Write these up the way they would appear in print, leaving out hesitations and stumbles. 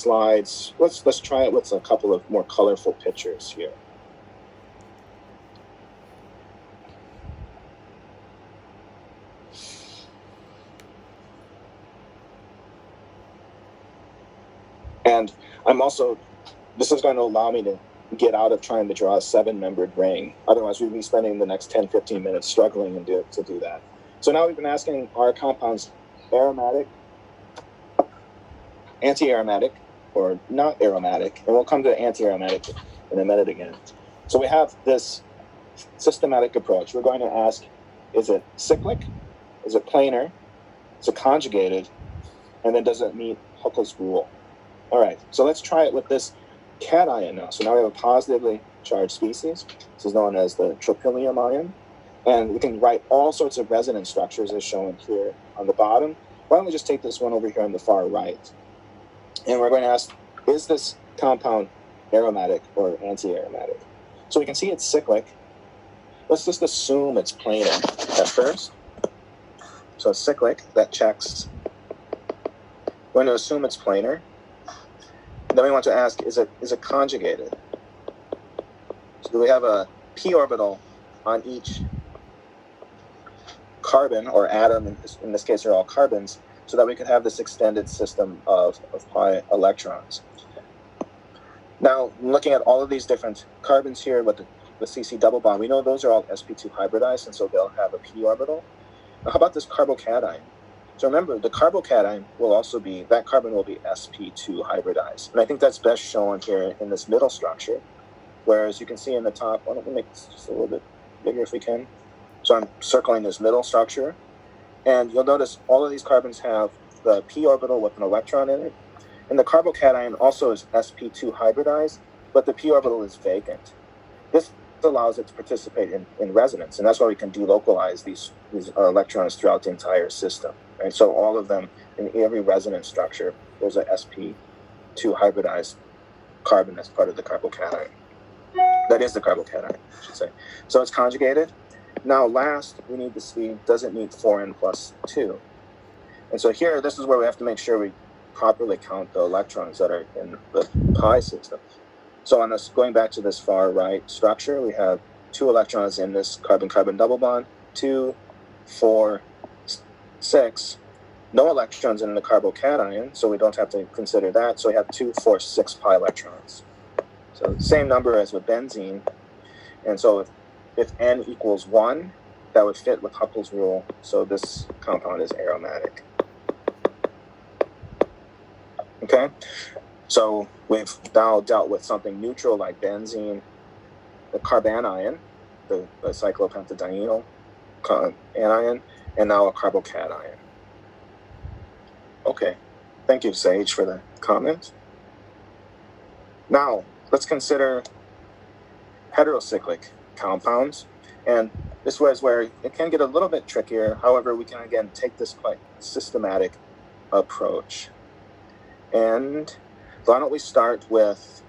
slides. Let's try it with a couple of more colorful pictures here. And this is going to allow me to get out of trying to draw a 7-membered ring. Otherwise, we'd be spending the next 10, 15 minutes struggling to do that. So now we've been asking, are compounds aromatic, anti-aromatic, or not aromatic? And we'll come to anti-aromatic in a minute again. So we have this systematic approach. We're going to ask, is it cyclic? Is it planar? Is it conjugated? And then does it meet Huckel's rule? All right, so let's try it with this cation now. So now we have a positively charged species. This is known as the tropylium ion. And we can write all sorts of resonance structures as shown here on the bottom. Why don't we just take this one over here on the far right? And we're going to ask, is this compound aromatic or anti-aromatic? So we can see it's cyclic. Let's just assume it's planar at first. So it's cyclic, that checks. We're going to assume it's planar. Then we want to ask, is it conjugated? So do we have a p orbital on each carbon or atom? In this case, they're all carbons, so that we could have this extended system of pi electrons. Now, looking at all of these different carbons here with the CC double bond, we know those are all sp2 hybridized, and so they'll have a p orbital. Now, how about this carbocation? So remember, the carbocation will also be, that carbon will be sp2 hybridized. And I think that's best shown here in this middle structure. Whereas you can see in the top, why don't we make this just a little bit bigger if we can. So I'm circling this middle structure. And you'll notice all of these carbons have the p orbital with an electron in it. And the carbocation also is sp2 hybridized, but the p orbital is vacant. This allows it to participate in resonance. And that's why we can delocalize these electrons throughout the entire system. Right? So all of them, in every resonance structure, there's a sp2 hybridized carbon that's part of the carbocation. That is the carbocation, I should say. So it's conjugated. Now last, we need to see, does it meet 4n plus 2? And so here, this is where we have to make sure we properly count the electrons that are in the pi system. So on this, going back to this far right structure, we have 2 electrons in this carbon-carbon double bond, 2, 4, 6. No electrons in the carbocation, so we don't have to consider that. So we have 2, 4, 6 pi electrons. So same number as with benzene. And so if n equals 1, that would fit with Huckel's rule. So this compound is aromatic. Okay? So we've now dealt with something neutral like benzene, the carbanion, the cyclopentadienyl anion, and now a carbocation. Okay, thank you, Sage, for the comment. Now, let's consider heterocyclic compounds. And this was where it can get a little bit trickier. However, we can, again, take this quite systematic approach. And why don't we start with,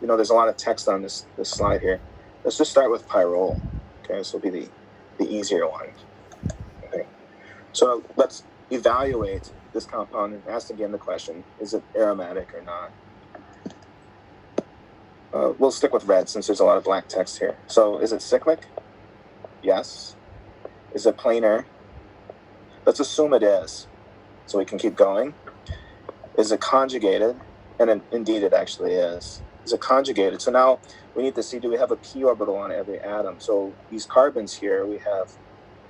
there's a lot of text on this slide here. Let's just start with pyrrole. Okay, this will be the easier one. Okay. So let's evaluate this compound and ask again the question, is it aromatic or not? We'll stick with red since there's a lot of black text here. So is it cyclic? Yes. Is it planar? Let's assume it is, so we can keep going. Is it conjugated? And indeed it actually is. Is it conjugated? So now we need to see, do we have a p orbital on every atom? So these carbons here, we have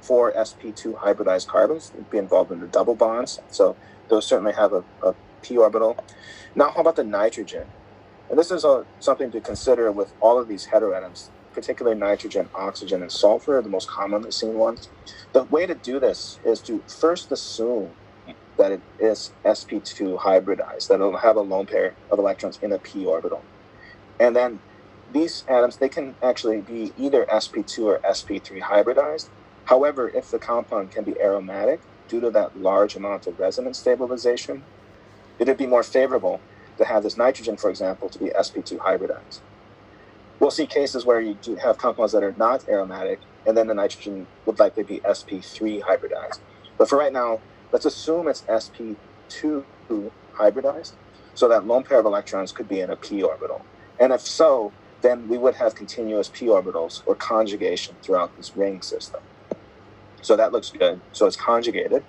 4 sp2 hybridized carbons be involved in the double bonds. So those certainly have a p orbital. Now how about the nitrogen? And this is something to consider with all of these heteroatoms, particularly nitrogen, oxygen, and sulfur are the most commonly seen ones. The way to do this is to first assume that it is sp2 hybridized, that it'll have a lone pair of electrons in a p orbital. And then these atoms, they can actually be either sp2 or sp3 hybridized. However, if the compound can be aromatic due to that large amount of resonance stabilization, it'd be more favorable to have this nitrogen, for example, to be sp2 hybridized. We'll see cases where you do have compounds that are not aromatic, and then the nitrogen would likely be sp3 hybridized. But for right now, let's assume it's sp2 hybridized, so that lone pair of electrons could be in a p orbital. And if so, then we would have continuous p orbitals or conjugation throughout this ring system. So that looks good. So it's conjugated.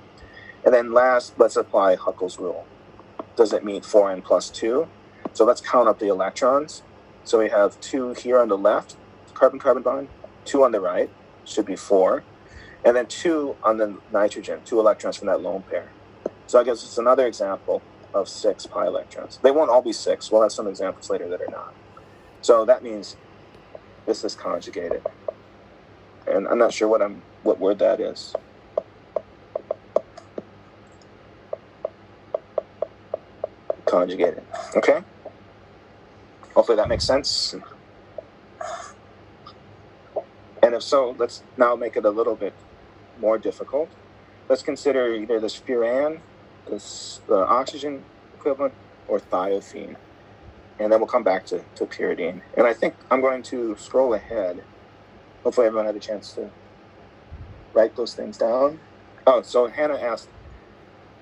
And then last, let's apply Huckel's rule. Does it meet 4n plus 2? So let's count up the electrons. So we have 2 here on the left, carbon-carbon bond, 2 on the right, should be 4, and then 2 on the nitrogen, 2 electrons from that lone pair. So I guess it's another example of 6 pi electrons. They won't all be 6. We'll have some examples later that are not. So that means this is conjugated. And I'm not sure what word that is. Conjugated. Okay? Hopefully that makes sense. And if so, let's now make it a little bit more difficult. Let's consider either this furan, the oxygen equivalent, or thiophene. And then we'll come back to pyridine. And I think I'm going to scroll ahead. Hopefully everyone had a chance to write those things down. Oh, so Hannah asked,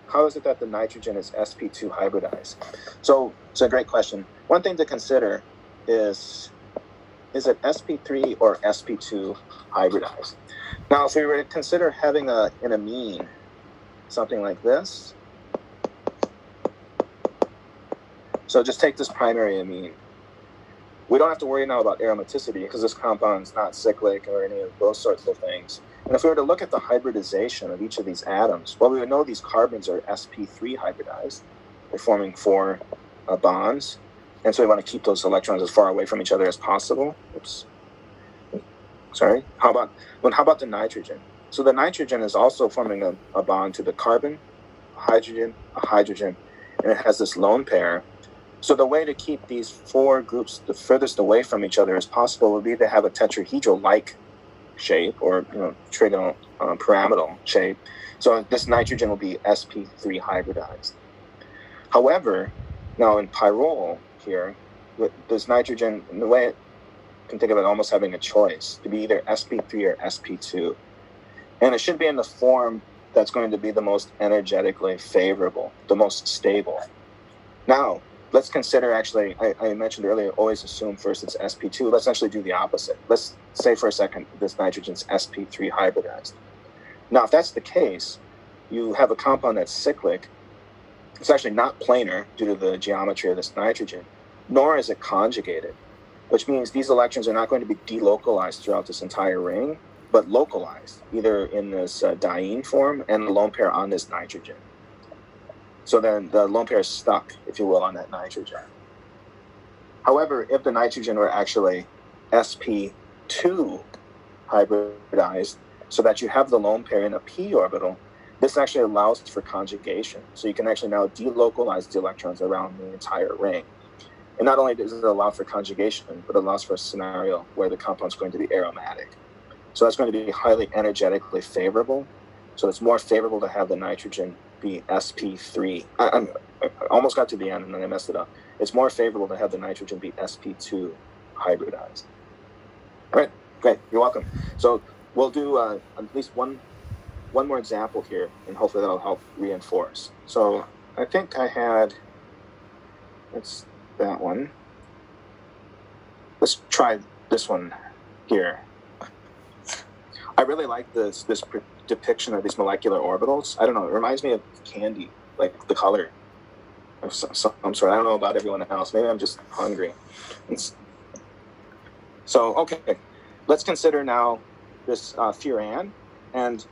how is it that the nitrogen is sp2 hybridized? So it's a great question. One thing to consider is it sp3 or sp2 hybridized? Now, if we were to consider having an amine, something like this. So just take this primary amine. We don't have to worry now about aromaticity because this compound is not cyclic or any of those sorts of things. And if we were to look at the hybridization of each of these atoms, well, we would know these carbons are sp3 hybridized. They're forming 4 bonds. And so we want to keep those electrons as far away from each other as possible. Oops. Sorry. How about the nitrogen? So the nitrogen is also forming a bond to the carbon, a hydrogen, and it has this lone pair. So the way to keep these 4 groups the furthest away from each other as possible would be to have a tetrahedral-like shape, or trigonal pyramidal shape. So this nitrogen will be sp3 hybridized. However, now in pyrrole here, with this nitrogen, in the way you can think of it almost having a choice to be either sp3 or sp2. And it should be in the form that's going to be the most energetically favorable, the most stable. Now, let's consider, actually, I mentioned earlier, always assume first it's sp2. Let's actually do the opposite. Let's say for a second this nitrogen's sp3 hybridized. Now, if that's the case, you have a compound that's cyclic. It's actually not planar due to the geometry of this nitrogen, nor is it conjugated, which means these electrons are not going to be delocalized throughout this entire ring, but localized, either in this diene form and the lone pair on this nitrogen. So then the lone pair is stuck, if you will, on that nitrogen. However, if the nitrogen were actually sp2 hybridized, so that you have the lone pair in a p orbital, this actually allows for conjugation. So you can actually now delocalize the electrons around the entire ring. And not only does it allow for conjugation, but it allows for a scenario where the compound is going to be aromatic. So that's going to be highly energetically favorable. So it's more favorable to have the nitrogen be sp3. I almost got to the end and then I messed it up. It's more favorable to have the nitrogen be sp2 hybridized. All right, great, you're welcome. So we'll do at least one more example here, and hopefully that'll help reinforce. So I think I had, it's that one. Let's try this one here. I really like this depiction of these molecular orbitals. I don't know, it reminds me of candy, like the color of some sort. I don't know about everyone else. Maybe I'm just hungry. So, okay, let's consider now this furan, and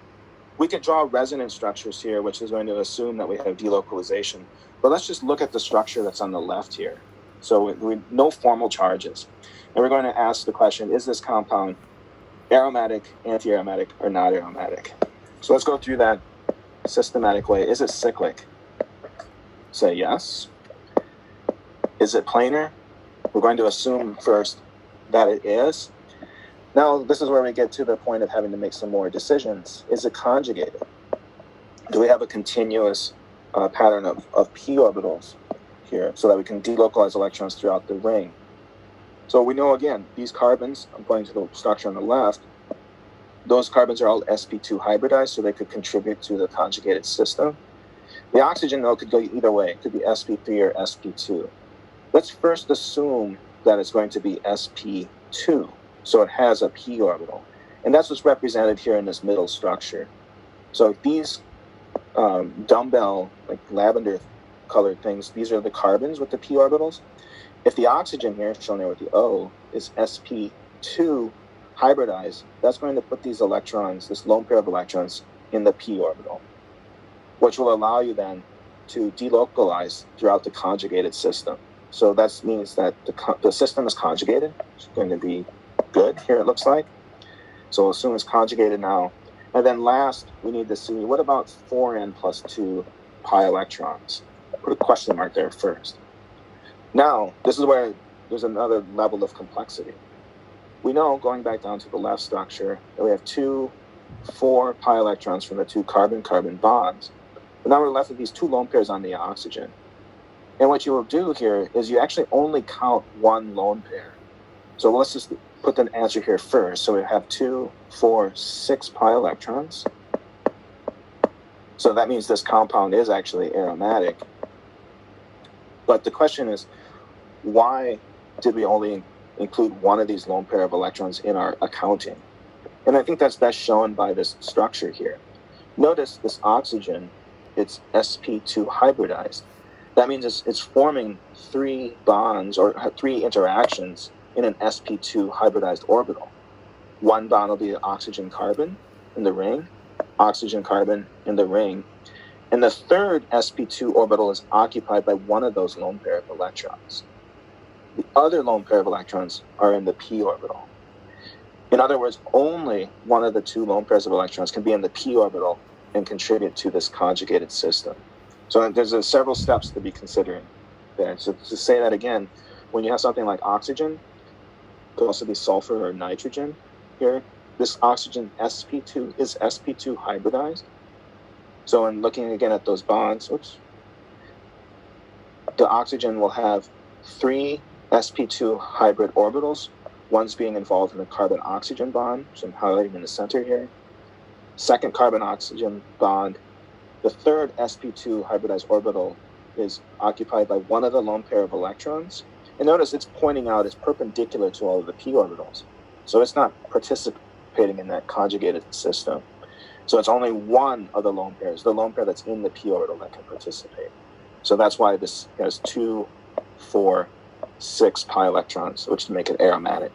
we could draw resonance structures here, which is going to assume that we have delocalization. But let's just look at the structure that's on the left here. So we no formal charges. And we're going to ask the question, is this compound aromatic, anti-aromatic, or not aromatic? So let's go through that systematic way. Is it cyclic? Say yes. Is it planar? We're going to assume first that it is. Now, this is where we get to the point of having to make some more decisions. Is it conjugated? Do we have a continuous pattern of p orbitals here so that we can delocalize electrons throughout the ring? So we know, again, these carbons, I'm pointing to the structure on the left, those carbons are all sp2 hybridized, so they could contribute to the conjugated system. The oxygen, though, could go either way. It could be sp3 or sp2. Let's first assume that it's going to be sp2, so it has a p orbital. And that's what's represented here in this middle structure. So these dumbbell, like lavender colored things, these are the carbons with the p orbitals. If the oxygen here, shown there with the O, is sp2 hybridized, that's going to put these electrons, this lone pair of electrons, in the p orbital, which will allow you then to delocalize throughout the conjugated system. So that means that the system is conjugated. It's going to be good here, it looks like. So we'll assume it's conjugated now. And then last, we need to see, what about 4n plus 2 pi electrons? Put a question mark there first. Now, this is where there's another level of complexity. We know, going back down to the left structure, that we have 4 pi electrons from the 2 carbon-carbon bonds. But now we're left with these 2 lone pairs on the oxygen. And what you will do here is you actually only count 1 lone pair. So let's just put the answer here first. So we have 2, 4, 6 pi electrons. So that means this compound is actually aromatic. But the question is, why did we only include 1 of these lone pair of electrons in our accounting? And I think that's best shown by this structure here. Notice this oxygen, it's sp2 hybridized. That means it's forming 3 bonds or 3 interactions in an sp2 hybridized orbital. 1 bond will be oxygen-carbon in the ring, oxygen-carbon in the ring, and the third sp2 orbital is occupied by 1 of those lone pair of electrons. The other lone pair of electrons are in the p orbital. In other words, only 1 of the 2 lone pairs of electrons can be in the p orbital and contribute to this conjugated system. So there's several steps to be considering there. So to say that again, when you have something like oxygen, it could also be sulfur or nitrogen here. This oxygen sp2 is sp2 hybridized. So in looking again at those bonds, the oxygen will have 3 sp2 hybrid orbitals, one's being involved in a carbon-oxygen bond, which I'm highlighting in the center here. Second carbon-oxygen bond. The third sp2 hybridized orbital is occupied by 1 of the lone pair of electrons. And notice it's pointing out it's perpendicular to all of the p orbitals. So it's not participating in that conjugated system. So it's only 1 of the lone pairs, the lone pair that's in the p orbital, that can participate. So that's why this has 2, 4, 6 pi electrons, which make it aromatic.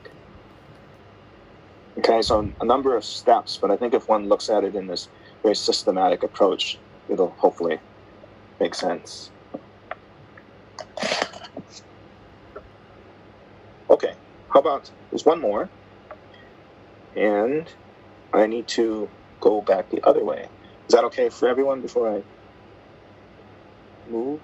Okay, so a number of steps, but I think if one looks at it in this very systematic approach, it'll hopefully make sense. Okay, how about, there's one more, and I need to go back the other way. Is that okay for everyone before I move?